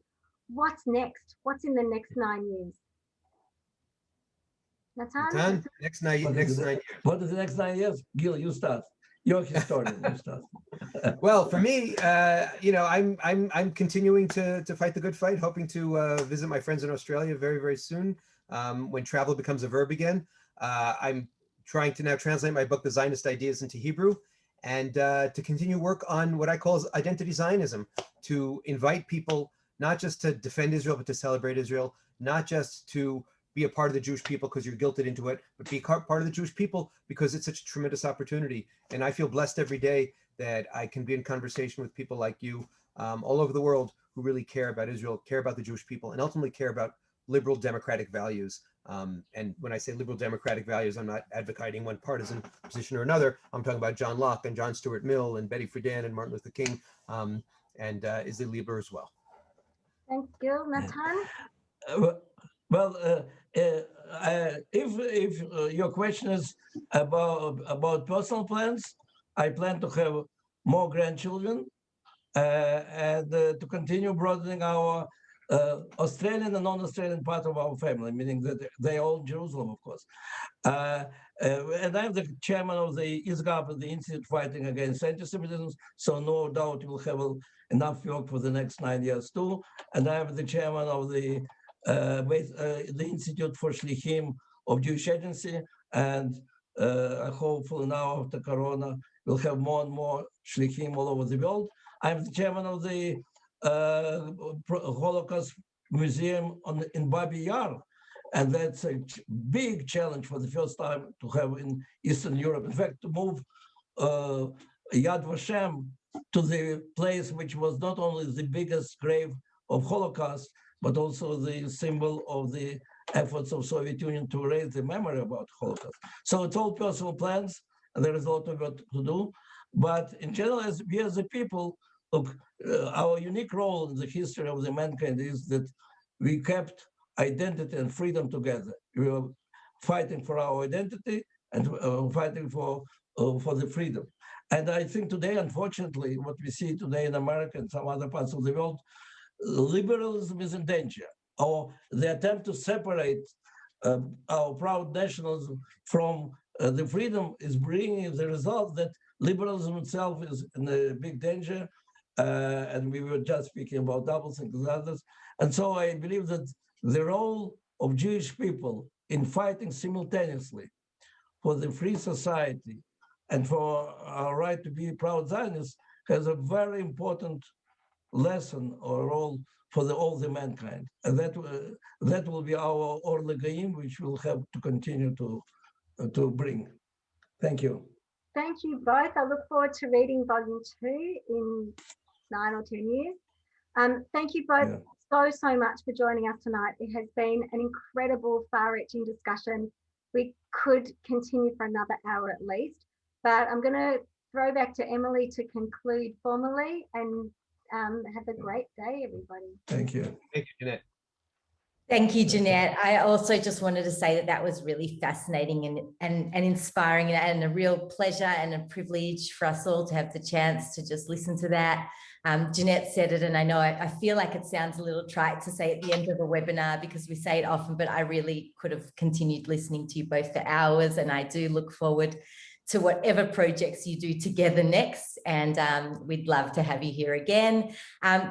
What's next? What's in the next 9 years? Natan? Next 9 years. What is the next 9 years? Gil, you start. You're a historian. You start. Well, for me, I'm continuing to fight the good fight, hoping to visit my friends in Australia very, very soon when travel becomes a verb again. I'm trying to now translate my book, The Zionist Ideas, into Hebrew, and to continue work on what I call identity Zionism, to invite people not just to defend Israel, but to celebrate Israel, not just to be a part of the Jewish people because you're guilted into it, but be part of the Jewish people because it's such a tremendous opportunity. And I feel blessed every day that I can be in conversation with people like you all over the world who really care about Israel, care about the Jewish people, and ultimately care about liberal democratic values. And when I say liberal democratic values, I'm not advocating one partisan position or another. I'm talking about John Locke and John Stuart Mill and Betty Friedan and Martin Luther King and Isli Lieber as well. Thanks, Gil. Natan? If your question is about personal plans, I plan to have more grandchildren and to continue broadening our Australian and non-Australian part of our family, meaning that they all in Jerusalem, of course. And I'm the chairman of the ISGAP, the Institute Fighting Against Anti-Semitism, so no doubt we'll have enough work for the next 9 years too. And I'm the chairman of the Institute for Shlichim of Jewish Agency, and hopefully now after Corona, we'll have more and more Shlichim all over the world. I'm the chairman of the Holocaust Museum in Babi Yar, and that's a big challenge for the first time to have in Eastern Europe. In fact, to move Yad Vashem to the place which was not only the biggest grave of Holocaust, but also the symbol of the efforts of Soviet Union to raise the memory about Holocaust. So it's all personal plans, and there is a lot of work to do. But in general, as we as a people, look, our unique role in the history of the mankind is that we kept identity and freedom together. We were fighting for our identity and fighting for the freedom. And I think today, unfortunately, what we see today in America and some other parts of the world, liberalism is in danger, or the attempt to separate our proud nationalism from the freedom is bringing the result that liberalism itself is in a big danger. And we were just speaking about double think and others. And so I believe that the role of Jewish people in fighting simultaneously for the free society and for our right to be proud Zionists has a very important lesson or role for all the mankind. And that will be our Or Legaim, which we'll have to continue to bring. Thank you. Thank you both. I look forward to reading volume 2 in 9 or 10 years. Thank you both so much for joining us tonight. It has been an incredible, far-reaching discussion. We could continue for another hour at least, but I'm going to throw back to Emily to conclude formally, and have a great day, everybody. Thank you. Thank you, Ginette. Thank you, Ginette. I also just wanted to say that that was really fascinating and inspiring, and a real pleasure and a privilege for us all to have the chance to just listen to that. Ginette said it, and I know I feel like it sounds a little trite to say at the end of a webinar because we say it often, but I really could have continued listening to you both for hours, and I do look forward to whatever projects you do together next, and we'd love to have you here again.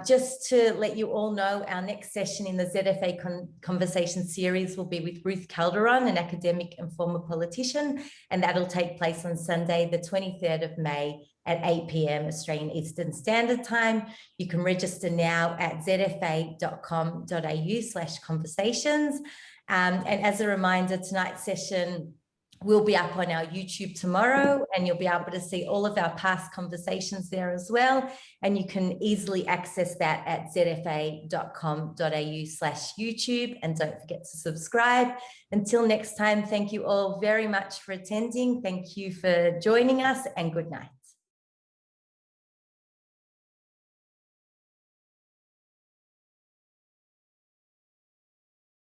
Just to let you all know, our next session in the ZFA Conversation series will be with Ruth Calderon, an academic and former politician, and that'll take place on Sunday, the 23rd of May at 8 p.m. Australian Eastern Standard Time. You can register now at zfa.com.au/conversations. And as a reminder, tonight's session will be up on our YouTube tomorrow, and you'll be able to see all of our past conversations there as well. And you can easily access that at zfa.com.au/YouTube. And don't forget to subscribe. Until next time, thank you all very much for attending. Thank you for joining us, and good night.